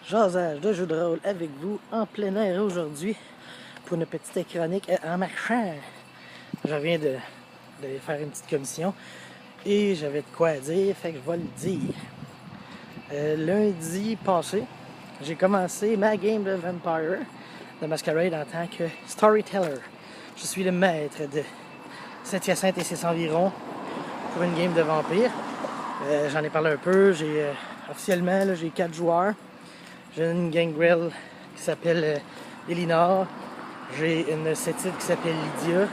Jasage de jeux de rôle avec vous en plein air aujourd'hui pour une petite chronique en marchant. Je viens de faire une petite commission et j'avais de quoi à dire, fait que je vais le dire. Lundi passé, j'ai commencé ma game de Vampire de Masquerade en tant que storyteller. Je suis le maître de Saint-Hyacinthe et ses environs pour une game de vampire. J'en ai parlé un peu, officiellement j'ai 4 joueurs. J'ai une gangrel qui s'appelle Elinor. J'ai une Sétite qui s'appelle Lydia.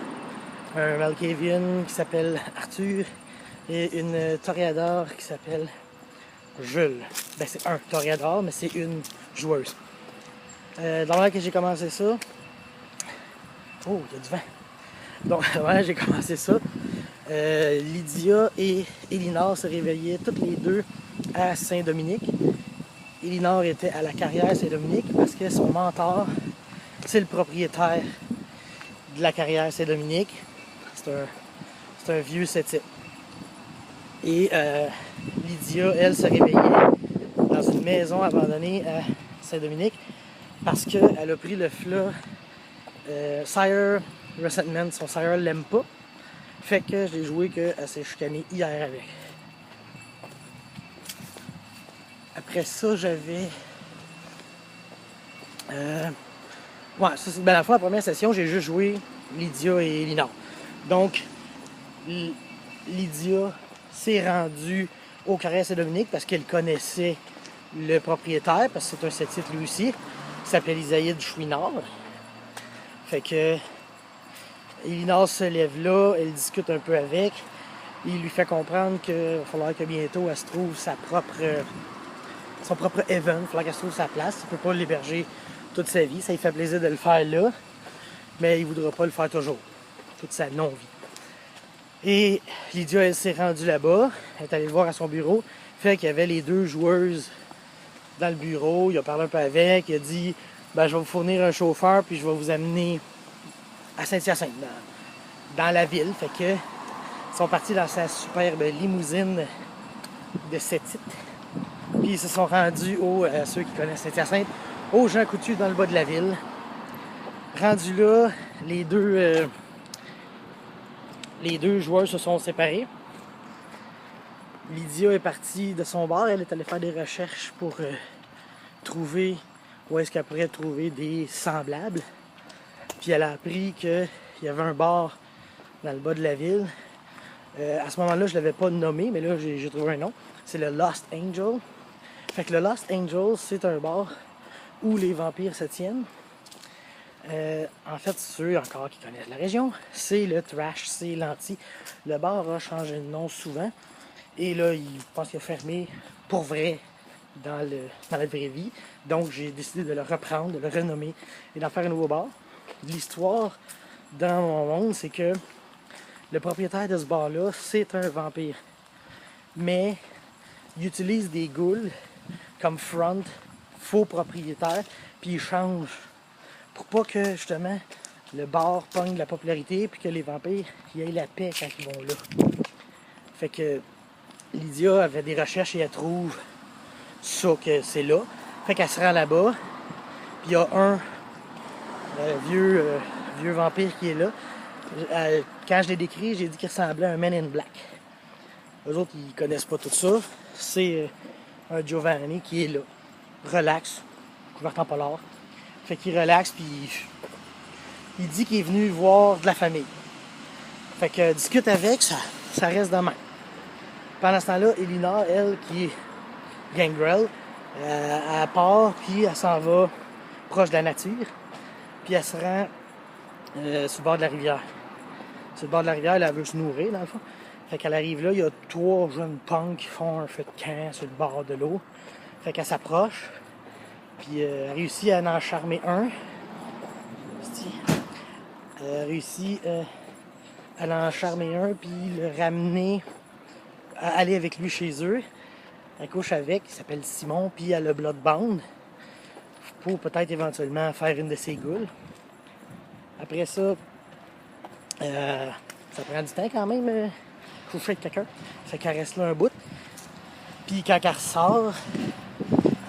Un Malkavian qui s'appelle Arthur. Et une Toréador qui s'appelle Jules. Ben, c'est un Toréador, mais c'est une joueuse. Dans l'heure que j'ai commencé ça... Oh, il y a du vent. Donc, ouais, j'ai commencé ça. Lydia et Elinor se réveillaient toutes les deux à Saint-Dominique. Elinor était à la carrière Saint-Dominique parce que son mentor, c'est le propriétaire de la carrière Saint-Dominique. C'est un vieux Sétite. Et Lydia, elle, se réveillait dans une maison abandonnée à Saint-Dominique parce qu'elle a pris le flat Sire Resentment. Son Sire l'aime pas. Fait que je l'ai joué qu'elle s'est chicanée hier avec. Après ça, j'avais... Ouais, ça, c'est... Ben, la fois, la première session, j'ai juste joué Lydia et Elinor. Donc, Lydia s'est rendue au Carré Saint-Dominique parce qu'elle connaissait le propriétaire, parce que c'est un Sétite lui aussi, qui s'appelle Isaïde Chouinard. Fait que Elinor se lève là, elle discute un peu avec, il lui fait comprendre qu'il va falloir que bientôt elle se trouve son propre event, il va falloir qu'elle se trouve sa place, il ne peut pas l'héberger toute sa vie, ça lui fait plaisir de le faire là, mais il ne voudra pas le faire toujours, toute sa non-vie. Et Lydia, elle s'est rendue là-bas, elle est allée le voir à son bureau, fait qu'il y avait les deux joueuses dans le bureau, il a parlé un peu avec, il a dit ben, je vais vous fournir un chauffeur puis je vais vous amener à Saint-Hyacinthe, dans la ville. Fait que ils sont partis dans sa superbe limousine de Sétite. Puis ils se sont rendus ceux qui connaissent Saint-Hyacinthe, au Jean Coutu dans le bas de la ville. Rendus là, les deux joueurs se sont séparés. Lydia est partie de son bar, elle est allée faire des recherches pour trouver où est-ce qu'elle pourrait trouver des semblables. Puis elle a appris qu'il y avait un bar dans le bas de la ville. À ce moment-là, je ne l'avais pas nommé, mais là, j'ai trouvé un nom. C'est le Lost Angel. Fait que le Lost Angel, c'est un bar où les vampires se tiennent. En fait, ceux encore qui connaissent la région, c'est le Trash, c'est l'Anti. Le bar a changé de nom souvent. Et là, je pense qu'il a fermé pour vrai dans la vraie vie. Donc, j'ai décidé de le reprendre, de le renommer et d'en faire un nouveau bar. L'histoire dans mon monde, c'est que le propriétaire de ce bar-là, c'est un vampire. Mais il utilise des ghouls comme front, faux propriétaire, puis il change pour pas que, justement, le bar pogne de la popularité puis que les vampires y aient la paix quand ils vont là. Fait que Lydia avait des recherches et elle trouve ça que c'est là. Fait qu'elle se rend là-bas, puis il y a un vieux vampire qui est là. Quand je l'ai décrit, j'ai dit qu'il ressemblait à un Man in Black. Eux autres, ils connaissent pas tout ça. C'est un Giovanni qui est là. Relax, couvert en polar. Fait qu'il relaxe, puis il dit qu'il est venu voir de la famille. Fait que discute avec, ça reste de même. Pendant ce temps-là, Elinor, elle, qui est gangrel, elle part, puis elle s'en va proche de la nature. Puis elle se rend sur le bord de la rivière. Sur le bord de la rivière, elle veut se nourrir, dans le fond. Fait qu'elle arrive là, il y a 3 jeunes punks qui font un feu de camp sur le bord de l'eau. Fait qu'elle s'approche, puis elle réussit à en charmer un. Elle réussit à en charmer un, puis le ramener, à aller avec lui chez eux. Elle couche avec, il s'appelle Simon, puis elle a Bloodbound pour peut-être éventuellement faire une de ses goules. Après ça, ça prend du temps quand même, coucher avec quelqu'un. Fait qu'elle reste là un bout. Puis quand elle ressort,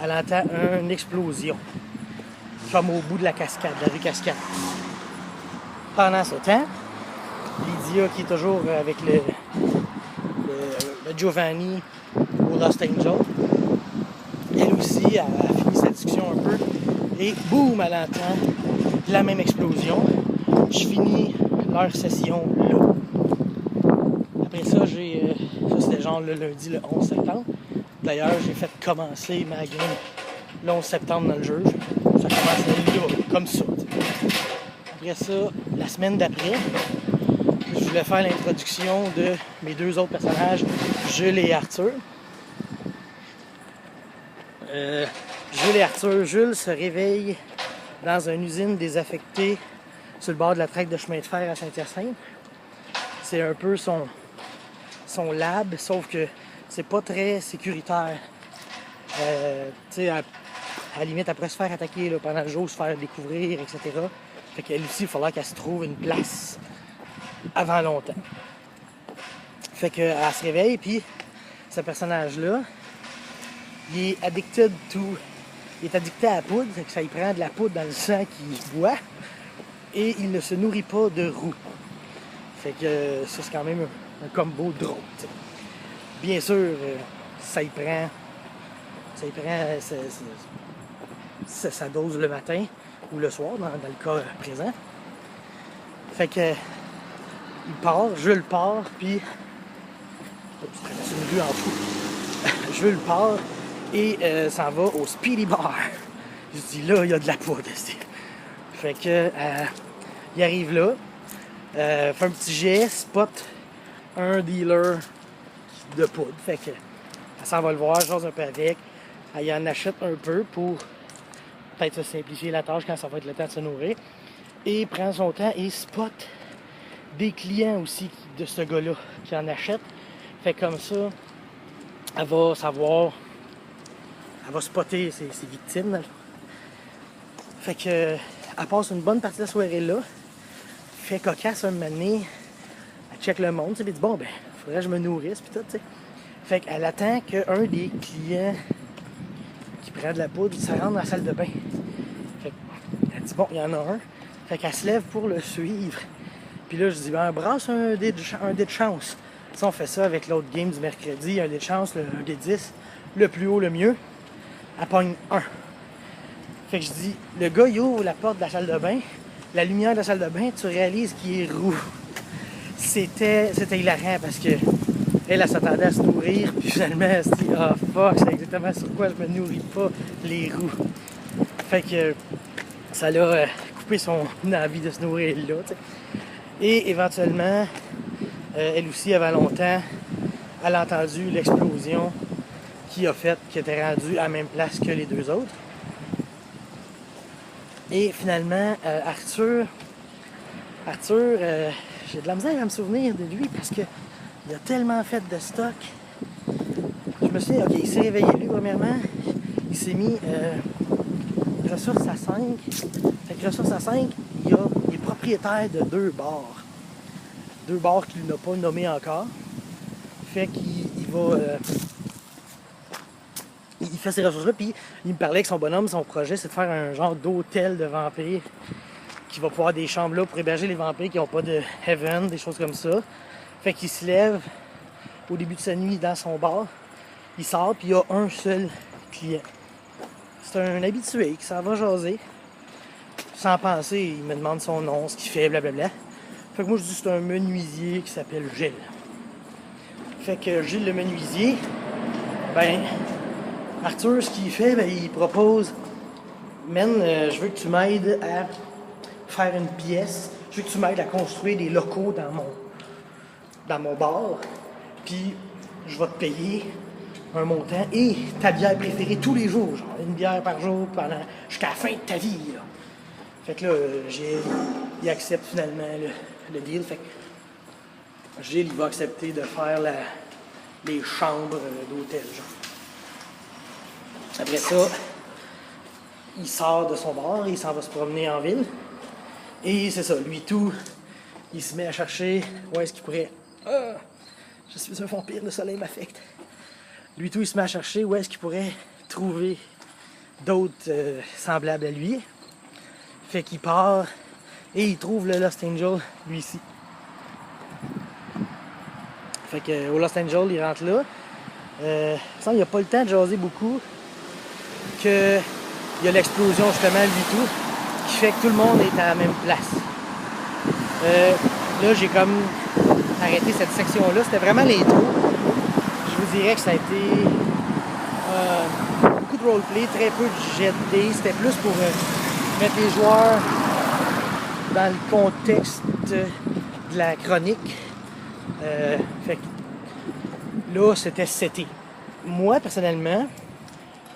elle entend une explosion. Comme au bout de la cascade, la rue Cascade. Pendant ce temps, Lydia, qui est toujours avec le Giovanni au Lost Angel, elle aussi a fini sa discussion un peu. Et boum, elle entend la même explosion. Je finis leur session là. Après ça, ça c'était genre le lundi, le 11 septembre. D'ailleurs, j'ai fait commencer ma game le 11 septembre dans le jeu. Ça commence là, comme ça. Après ça, la semaine d'après, je voulais faire l'introduction de mes deux autres personnages, Jules et Arthur. Jules et Arthur. Jules se réveille dans une usine désaffectée sur le bord de la traque de chemin de fer à Saint-Hyacinthe. C'est un peu son lab, sauf que c'est pas très sécuritaire. Tu sais, à la limite, elle pourrait se faire attaquer là, pendant le jour, se faire découvrir, etc. Fait qu'elle aussi, il faudra qu'elle se trouve une place avant longtemps. Fait qu'elle se réveille, puis ce personnage-là, il est addicted il est addicté à la poudre, fait que ça y prend de la poudre dans le sang qu'il boit, et il ne se nourrit pas de roux. Fait que ça, c'est quand même un combo drôle, t'sais. Bien sûr, ça y prend sa dose le matin ou le soir, dans le cas présent. Fait que il part, Jules part, puis c'est une vue en fou. Jules part et s'en va au Speedy Bar. Je dis là, il y a de la poudre. Fait que il arrive là, fait un petit jet, spot un dealer de poudre. Fait que elle s'en va le voir, jase un peu avec. Elle y en achète un peu pour peut-être se simplifier la tâche quand ça va être le temps de se nourrir. Et prend son temps et spot des clients aussi de ce gars-là qui en achète. Fait comme ça, elle va savoir, elle va spotter ses victimes. Fait que elle passe une bonne partie de la soirée là. Fait cocasse un moment donné. Elle check le monde, puis dit bon ben, faudrait que je me nourrisse puis tout, tu sais. Fait qu'elle attend qu'un des clients qui prend de la poudre, ça rentre dans la salle de bain. Fait qu'elle dit bon, il y en a un. Fait qu'elle se lève pour le suivre. Puis là, je dis ben, brasse un dé de chance. Ça, on fait ça avec l'autre game du mercredi, un dé de chance, un dé de 10. Le plus haut, le mieux. Elle pogne 1. Fait que je dis, le gars, il ouvre la porte de la salle de bain. La lumière de la salle de bain, tu réalises qu'il est roux. C'était hilarant parce que elle s'attendait à se nourrir, puis finalement, elle se dit « Ah, fuck, c'est exactement sur quoi je me nourris pas, les roux. » Fait que ça l'a coupé son envie de se nourrir là, t'sais. Et éventuellement, elle aussi, avant longtemps, elle a entendu l'explosion qui était rendue à la même place que les deux autres. Et finalement, Arthur, j'ai de la misère à me souvenir de lui parce que il a tellement fait de stock. Je me souviens, ok, il s'est réveillé lui premièrement. Il s'est mis ressources à 5. Fait que ressources à 5, il est propriétaire de 2 bars. 2 bars qu'il n'a pas nommés encore. Fait qu'il va... il fait ces ressources-là, puis il me parlait que son bonhomme, son projet, c'est de faire un genre d'hôtel de vampires qui va pouvoir avoir des chambres là pour héberger les vampires qui n'ont pas de heaven, des choses comme ça. Fait qu'il se lève au début de sa nuit dans son bar, il sort, puis il y a un seul client. C'est un habitué qui s'en va jaser. Sans penser, il me demande son nom, ce qu'il fait, blablabla. Fait que moi, je dis que c'est un menuisier qui s'appelle Gilles. Fait que Gilles, le menuisier, ben, Arthur, ce qu'il fait, ben, il propose « Man, je veux que tu m'aides à faire une pièce. Je veux que tu m'aides à construire des locaux dans mon bar. Puis, je vais te payer un montant et ta bière préférée tous les jours. Genre, une bière par jour jusqu'à la fin de ta vie. Là. » Fait que là, il accepte finalement le deal. Fait que Gilles, il va accepter de faire les chambres d'hôtel, genre. Après ça, il sort de son bar et il s'en va se promener en ville. Et c'est ça, lui tout, il se met à chercher où est-ce qu'il pourrait... Ah, je suis un vampire, le soleil m'affecte. Lui tout, il se met à chercher où est-ce qu'il pourrait trouver d'autres semblables à lui. Fait qu'il part et il trouve le Lost Angel, lui ici. Fait que au Lost Angel, il rentre là. Il n'a pas le temps de jaser beaucoup. Il y a l'explosion justement, lui tout, qui fait que tout le monde est à la même place. Là, j'ai comme arrêté cette section-là. C'était vraiment l'intro. Je vous dirais que ça a été beaucoup de roleplay, très peu de jet de dés. C'était plus pour mettre les joueurs dans le contexte de la chronique. Fait que là, c'était seté. Moi, personnellement,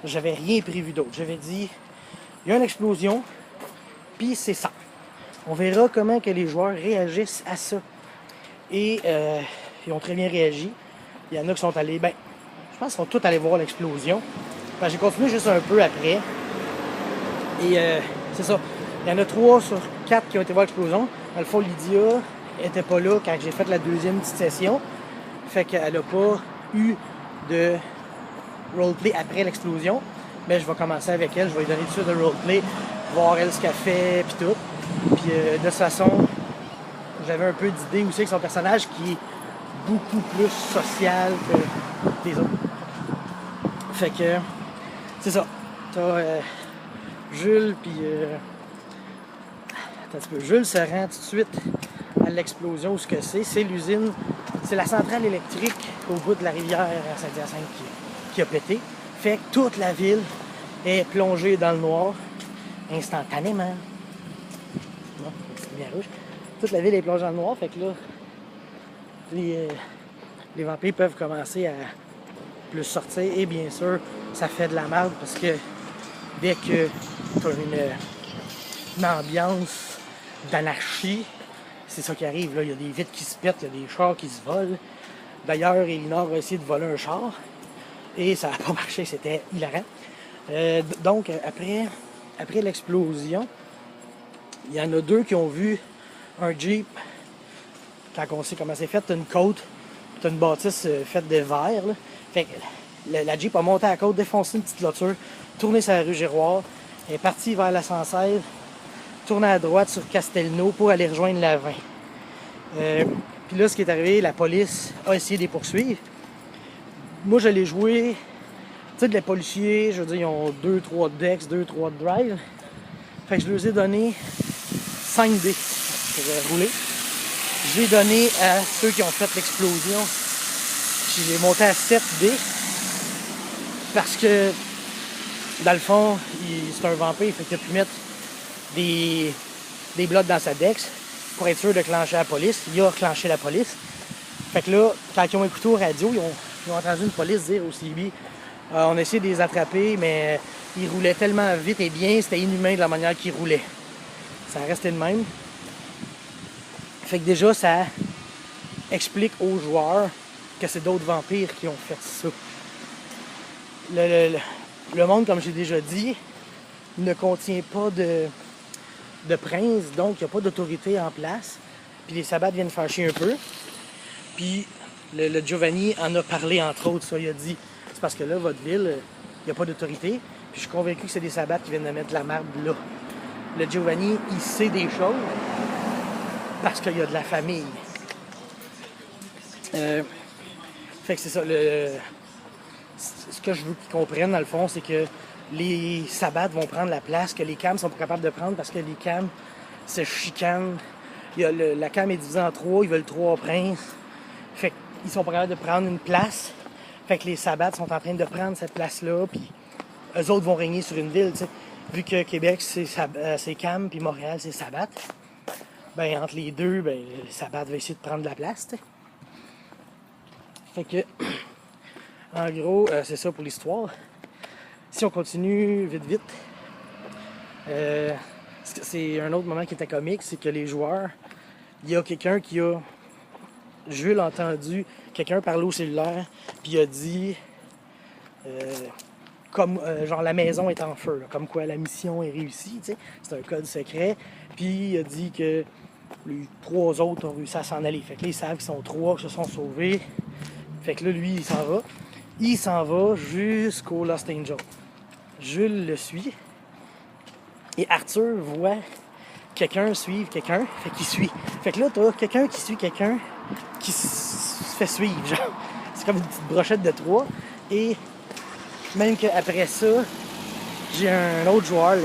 j'avais rien prévu d'autre. J'avais dit, il y a une explosion, puis c'est ça. On verra comment que les joueurs réagissent à ça. Et ils ont très bien réagi. Il y en a qui sont allés, je pense qu'ils sont tous allés voir l'explosion. J'ai continué juste un peu après. Et c'est ça. Il y en a 3 sur 4 qui ont été voir l'explosion. Dans le fond, Lydia était pas là quand j'ai fait la deuxième petite session. Fait qu'elle n'a pas eu de roleplay après l'explosion. Mais je vais commencer avec elle. Je vais lui donner tout de suite de roleplay, voir elle ce qu'elle fait, puis tout. Puis de toute façon, j'avais un peu d'idée aussi avec son personnage qui est beaucoup plus social que les autres. Fait que c'est ça. T'as Jules, puis attends un petit peu. Jules se rend tout de suite à l'explosion où ce que c'est l'usine, c'est la centrale électrique au bout de la rivière à Saint-Hyacinthe qui a pété. Fait que toute la ville est plongée dans le noir instantanément. Bon, c'est bien rouge. Toute la ville est plongée dans le noir, fait que là, les vampires peuvent commencer à plus sortir. Et bien sûr, ça fait de la merde parce que dès que tu as une ambiance d'anarchie, c'est ça qui arrive. Là. Il y a des vitres qui se pètent, il y a des chars qui se volent. D'ailleurs, Elinor a essayé de voler un char et ça n'a pas marché, c'était hilarant. Donc, après l'explosion, il y en a 2 qui ont vu un Jeep. Quand on sait comment c'est fait, t'as une côte, t'as une bâtisse faite de verre. Là. Fait que la Jeep a monté à la côte, défoncé une petite clôture, tourné sur la rue Giroir, est partie vers la Sancerre, tourné à droite sur Castelnau pour aller rejoindre la 20. Puis là, ce qui est arrivé, la police a essayé de les poursuivre. Moi, je l'ai joué, tu sais, de les policiers, je veux dire, ils ont 2-3 decks, 2-3 drives. Fait que je leur ai donné 5 dés pour rouler. J'ai donné à ceux qui ont fait l'explosion, je l'ai monté à 7 dés. Parce que, dans le fond, c'est un vampire, fait qu'il a pu mettre des blocs dans sa dex pour être sûr de clencher la police. Il a clenché la police. Fait que là, quand ils ont écouté au radio, ils ont entendu une police dire au CB on a essayé de les attraper, mais ils roulaient tellement vite et bien, c'était inhumain de la manière qu'ils roulaient. Ça restait de même. Fait que déjà, ça explique aux joueurs que c'est d'autres vampires qui ont fait ça. Le monde, comme j'ai déjà dit, ne contient pas de prince, donc il n'y a pas d'autorité en place. Puis les sabbats viennent faire chier un peu. Puis le Giovanni en a parlé, entre autres, ça. Il a dit, c'est parce que là, votre ville, il n'y a pas d'autorité. Puis je suis convaincu que c'est des sabbats qui viennent de mettre de la merde là. Le Giovanni, il sait des choses parce qu'il y a de la famille. Fait que c'est ça. Ce que je veux qu'ils comprennent, dans le fond, c'est que les sabbats vont prendre la place que les cams sont pas capables de prendre parce que les cams se chicanent. La cam est divisée en 3, ils veulent 3 princes. Fait qu'ils sont pas capables de prendre une place. Fait que les sabbats sont en train de prendre cette place-là, puis eux autres vont régner sur une ville, tu sais. Vu que Québec, c'est cam, puis Montréal, c'est sabbat. Ben, entre les deux, ben, les sabbats vont essayer de prendre de la place, tu sais. Fait que, en gros, c'est ça pour l'histoire. Si on continue vite, c'est un autre moment qui était comique, c'est que les joueurs, il y a quelqu'un qui a... Jules a entendu quelqu'un parler au cellulaire, puis il a dit... genre la maison est en feu, là, comme quoi la mission est réussie, tu sais. C'est un code secret. Puis il a dit que les 3 autres ont réussi à s'en aller. Fait que là, ils savent qu'ils sont 3 qui se sont sauvés. Fait que là, lui, il s'en va. Il s'en va jusqu'au Lost Angel. Jules le suit. Et Arthur voit quelqu'un suivre quelqu'un, fait qu'il suit. Fait que là, t'as quelqu'un qui suit quelqu'un qui se fait suivre, genre. C'est comme une petite brochette de 3. Et même qu'après ça, j'ai un autre joueur,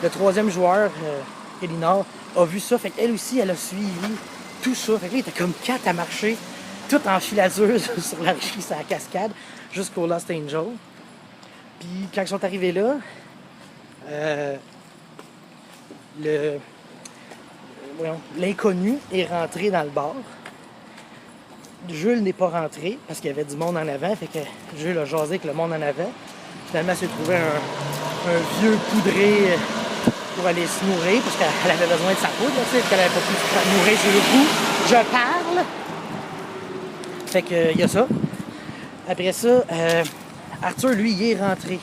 le troisième joueur, Elinor, a vu ça. Fait qu'elle aussi, elle a suivi tout ça. Fait que là, il était comme 4 à marcher, tout en filature sur l'archi, sur la cascade, jusqu'au Lost Angel. Puis quand ils sont arrivés là, l'inconnu est rentré dans le bar. Jules n'est pas rentré parce qu'il y avait du monde en avant. Fait que Jules a jasé avec le monde en avant. Finalement, il s'est trouvé un vieux poudré pour aller se nourrir parce qu'elle avait besoin de sa poudre, qu'elle n'avait pas pu se nourrir sur le coup. Je parle! Fait que, il y a ça. Après ça, Arthur, lui, il est rentré.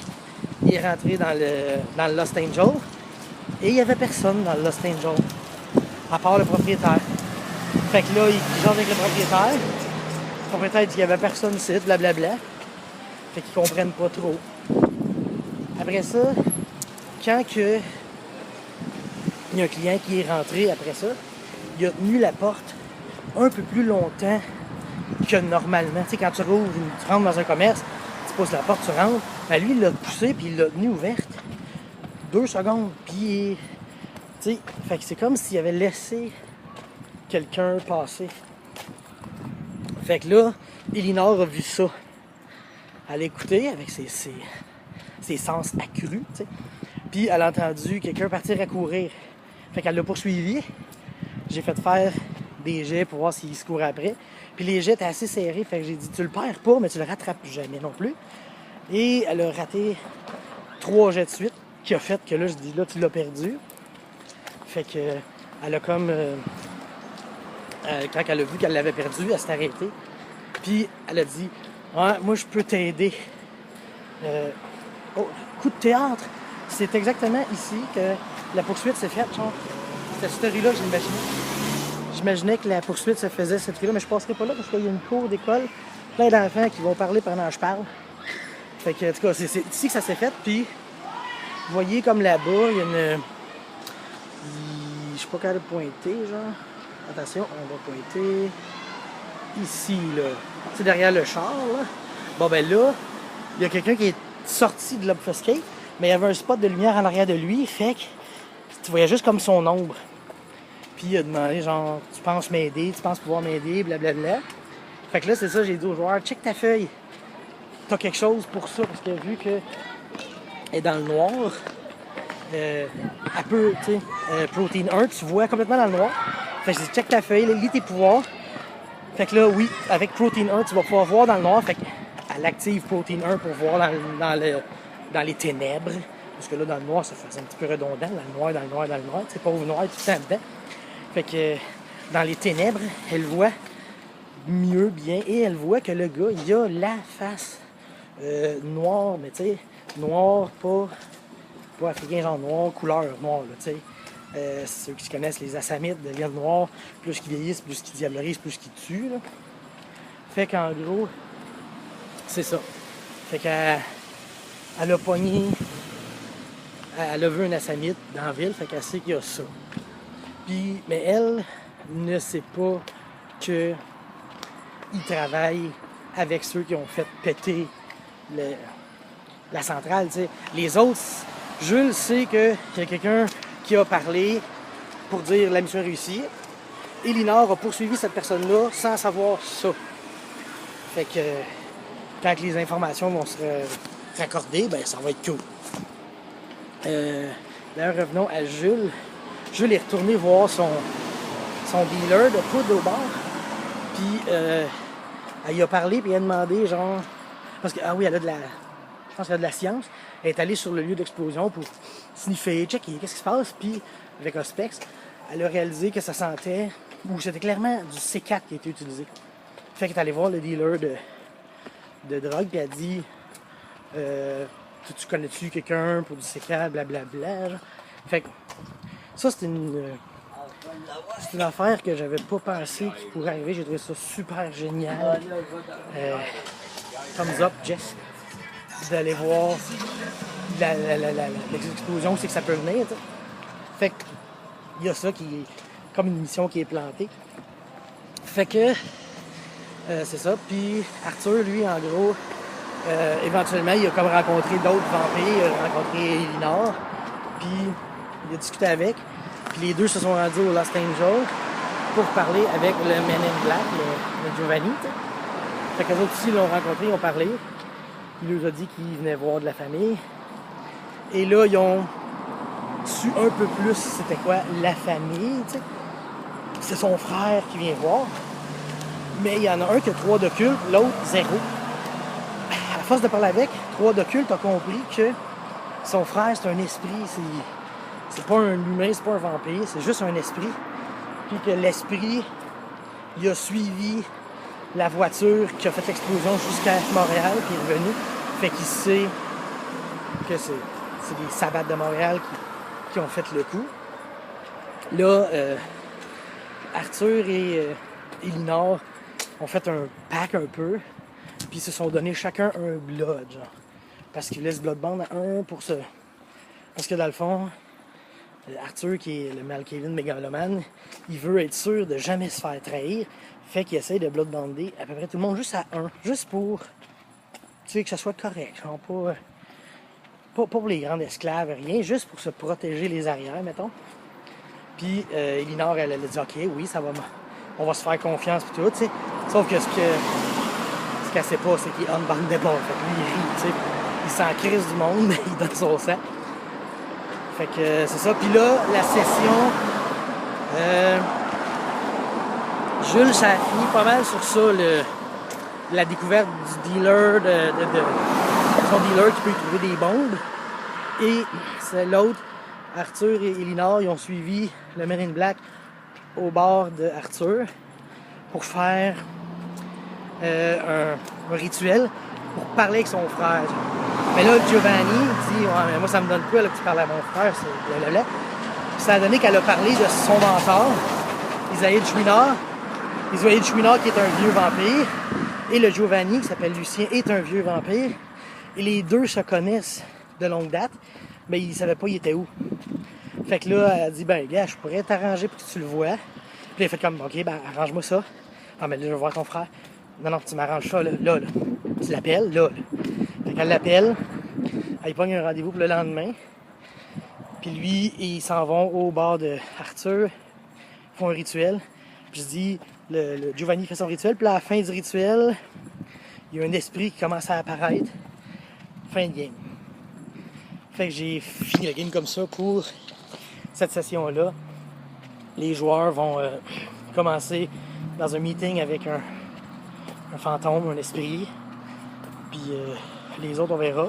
Il est rentré dans le Lost Angel. Et il n'y avait personne dans le Lost Angel, à part le propriétaire. Fait que là, il jase avec le propriétaire. Le propriétaire dit qu'il n'y avait personne ici, blablabla. Fait qu'ils comprennent pas trop. Après ça, quand il y a un client qui est rentré après ça, il a tenu la porte un peu plus longtemps que normalement. Tu sais, quand tu rouvres, tu rentres dans un commerce, tu pousses la porte, tu rentres. Ben lui, il l'a poussé puis il l'a tenue ouverte 2 secondes. Puis, tu sais, fait que c'est comme s'il avait laissé quelqu'un passer. Fait que là, Elinor a vu ça. Elle a écouté avec ses sens accrus, tu sais. Puis elle a entendu quelqu'un partir à courir. Fait qu'elle l'a poursuivi. J'ai fait faire des jets pour voir s'il se courait après. Puis les jets étaient assez serrés. Fait que j'ai dit, tu le perds pas, mais tu le rattrapes jamais non plus. Et elle a raté 3 jets de suite, qui a fait que là, je dis, là, tu l'as perdu. Fait que elle a comme... quand elle a vu qu'elle l'avait perdu, elle s'est arrêtée. Puis elle a dit, ouais, moi, je peux t'aider. Coup de théâtre. C'est exactement ici que la poursuite s'est faite, genre. C'était cette rue-là que j'imaginais. J'imaginais que la poursuite se faisait cette rue-là, mais je passerai pas là parce qu'il y a une cour d'école, plein d'enfants qui vont parler pendant que je parle. Fait que, en tout cas, c'est ici que ça s'est fait. Puis, vous voyez comme là-bas, il y a une... Je sais pas quand elle pointer, genre. Attention, on va pointer ici, là. C'est derrière le char, là. Bon, ben là, il y a quelqu'un qui est sorti de l'obfuscate, mais il y avait un spot de lumière en arrière de lui, fait que tu voyais juste comme son ombre. Puis il a demandé, genre, tu penses m'aider, tu penses pouvoir m'aider, blablabla. Fait que là, c'est ça, j'ai dit au joueur, check ta feuille. T'as quelque chose pour ça, parce que vu qu'elle est dans le noir, elle peut, tu sais, Protein 1, tu vois complètement dans le noir. Fait que j'ai dit, check ta feuille, lis tes pouvoirs. Fait que là, oui, avec Protein 1, tu vas pouvoir voir dans le noir. Fait qu'elle active Protein 1 pour voir dans les ténèbres. Parce que là, dans le noir, ça faisait un petit peu redondant. Dans le noir, dans le noir, dans le noir. C'est pas au noir tout le temps dedans. Fait que dans les ténèbres, elle voit mieux, bien. Et elle voit que le gars, il a la face noire, mais tu sais, noir, pas africain, genre noir, couleur noire, tu sais. Ceux qui connaissent les Assamites deviennent noirs, plus qu'ils vieillissent, plus qu'ils diablerisent, plus qu'ils tuent. Là. Fait qu'en gros, c'est ça. Fait qu'elle a pogné, elle a vu un Assamite dans la ville, fait qu'elle sait qu'il y a ça. Puis, mais elle ne sait pas qu'il travaille avec ceux qui ont fait péter la centrale, tu sais. Les autres, Jules sait qu'il y a quelqu'un qui a parlé pour dire la mission réussie. Elinor a poursuivi cette personne-là sans savoir ça. Fait que quand les informations vont se raccorder, ben ça va être cool. D'ailleurs, revenons à Jules. Jules est retourné voir son dealer de poudre au bar. Puis elle y a parlé, puis elle a demandé, genre... Parce que, ah oui, elle a de la... Je pense qu'elle a de la science. Elle est allée sur le lieu d'explosion pour sniffer, checker qu'est-ce qui se passe. Puis, avec Ospex, elle a réalisé que ça sentait... Ou c'était clairement du C4 qui a été utilisé. Fait qu'elle est allée voir le dealer de drogue, puis elle a dit... tu connais-tu quelqu'un pour du C4, blablabla. Genre. Fait que ça, c'est une affaire que j'avais pas pensé qui pourrait arriver. J'ai trouvé ça super génial. Thumbs up, Jess. D'aller voir l'explosion, c'est que ça peut venir, t'sais. Fait que il y a ça qui est comme une mission qui est plantée. Fait que c'est ça. Puis Arthur, lui, en gros, éventuellement, il a comme rencontré d'autres vampires. Il a rencontré Elinor. Puis il a discuté avec. Puis les deux se sont rendus au Lost Angel pour parler avec le Man in Black, le Giovanni. T'sais. Fait qu'eux autres aussi l'ont rencontré, ils ont parlé. Il nous a dit qu'il venait voir de la famille. Et là, ils ont su un peu plus c'était quoi la famille, tu sais. C'est son frère qui vient voir. Mais il y en a un qui a 3 d'occulte, l'autre 0. À force de parler avec, 3 d'occulte a compris que son frère, c'est un esprit. C'est pas un humain, c'est pas un vampire, c'est juste un esprit. Puis que l'esprit, il a suivi la voiture qui a fait l'explosion jusqu'à Montréal, puis est revenu. Fait qu'il sait que c'est des sabbats de Montréal qui ont fait le coup. Là, Arthur et Elinor ont fait un pack un peu, puis ils se sont donné chacun un blood, genre. Parce qu'ils laissent bloodband à un pour ça. Parce que dans le fond, Arthur, qui est le Malkavian mégalomane, il veut être sûr de jamais se faire trahir. Fait qu'il essaie de bloodbander à peu près tout le monde juste à un. Juste pour, tu sais, que ça soit correct. Genre pas pour les grands esclaves, rien. Juste pour se protéger les arrières, mettons. Puis Elinor, elle a dit, OK, oui, ça va, on va se faire confiance et tout, tu sais. Sauf que ce qu'elle sait pas, c'est qu'il est unbandable. Fait que lui, il rit, tu sais. Il s'en crise du monde, il donne son sang. Fait que c'est ça. Puis là, la session, Jules, ça a fini pas mal sur ça, la découverte du dealer, son dealer qui peut y trouver des bombes. Et c'est l'autre, Arthur et Elinor, ils ont suivi le Man in Black au bar de Arthur pour faire un rituel pour parler avec son frère. Mais là, Giovanni dit, ouais, mais moi ça me donne quoi là, que tu parles à mon frère, c'est blablabla. Puis ça a donné qu'elle a parlé de son mentor, Isaïe Chouinard. Isaïe Chouinard qui est un vieux vampire, et le Giovanni qui s'appelle Lucien est un vieux vampire. Et les deux se connaissent de longue date, mais ils ne savaient pas il était où. Fait que là, elle a dit, ben gars, je pourrais t'arranger pour que tu le vois. Puis elle a fait comme, OK, ben arrange-moi ça. Ah, mais là, je vais voir ton frère. Non, tu m'arranges ça, là. Tu l'appelles, là. Fait qu'elle l'appelle, elle pogne un rendez-vous pour le lendemain. Puis lui, ils s'en vont au bar de Arthur, ils font un rituel. Puis je dis, le Giovanni fait son rituel, puis à la fin du rituel, il y a un esprit qui commence à apparaître. Fin de game. Fait que j'ai fini la game comme ça pour cette session-là. Les joueurs vont commencer dans un meeting avec un fantôme, un esprit. Puis les autres, on verra.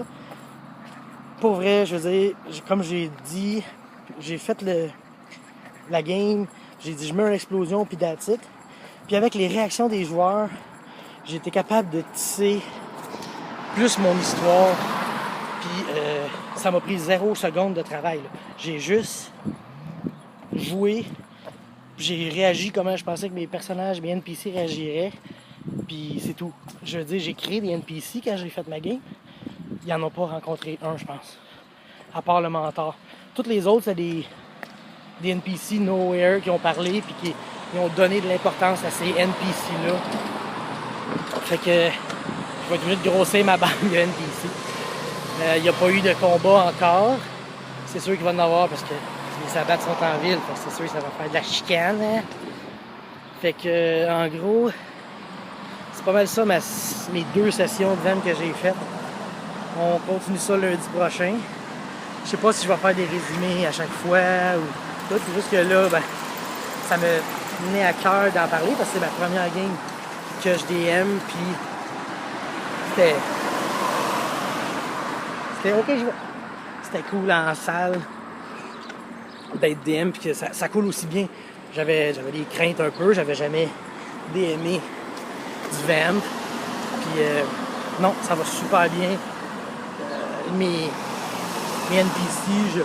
Pour vrai, je veux dire, comme j'ai dit, j'ai fait la game. J'ai dit, je mets une explosion, puis that's it. Puis avec les réactions des joueurs, j'ai été capable de tisser plus mon histoire. Puis ça m'a pris 0 seconde de travail, là. J'ai juste joué. J'ai réagi comment je pensais que mes personnages, mes NPC réagiraient. Puis c'est tout. Je veux dire, j'ai créé des NPC quand j'ai fait ma game. Ils n'en ont pas rencontré un, je pense. À part le mentor. Toutes les autres, c'est des NPC nowhere qui ont parlé puis qui ont donné de l'importance à ces NPC-là. Fait que je vais être obligé de grossir ma bande de NPC. Il n'y a pas eu de combat encore. C'est sûr qu'il va en avoir parce que les sabbats sont en ville. C'est sûr que ça va faire de la chicane. Hein? Fait que, en gros, c'est pas mal ça mes 2 sessions de VEM que j'ai faites. On continue ça lundi prochain. Je sais pas si je vais faire des résumés à chaque fois ou tout. C'est juste que là, ben, ça me tenait à cœur d'en parler parce que c'est ma première game que je DM. Puis c'était OK, c'était cool en salle d'être DM puis que ça coule aussi bien. J'avais des craintes un peu, j'avais jamais DMé du VAMP. Puis non, ça va super bien. Mes NPC,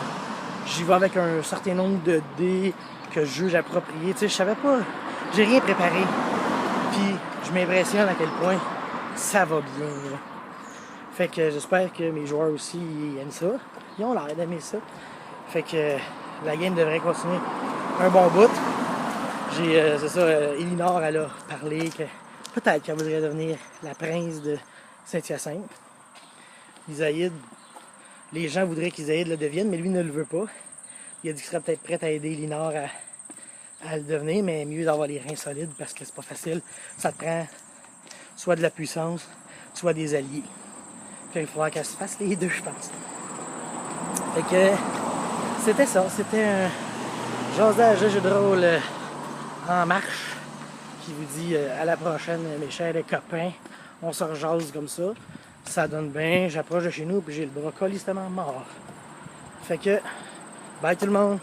j'y vais avec un certain nombre de dés que je juge appropriés. Tu sais, je savais pas, j'ai rien préparé. Puis je m'impressionne à quel point ça va bien. Là. Fait que j'espère que mes joueurs aussi aiment ça. Ils ont l'air d'aimer ça. Fait que la game devrait continuer un bon bout. C'est ça, Elinor, elle a parlé que peut-être qu'elle voudrait devenir la prince de Saint-Hyacinthe. Isaïd, les gens voudraient qu'Isaïd le devienne, mais lui ne le veut pas. Il a dit qu'il serait peut-être prêt à aider Elinor à le devenir, mais mieux d'avoir les reins solides parce que c'est pas facile. Ça te prend soit de la puissance, soit des alliés. Puis il faudra qu'elle se fasse les deux, je pense. Fait que c'était ça, c'était un jasage de jeu de rôle en marche qui vous dit à la prochaine, mes chers copains. On se rejase comme ça. Ça donne bien. J'approche de chez nous puis j'ai le bras colissement mort. Fait que, bye tout le monde!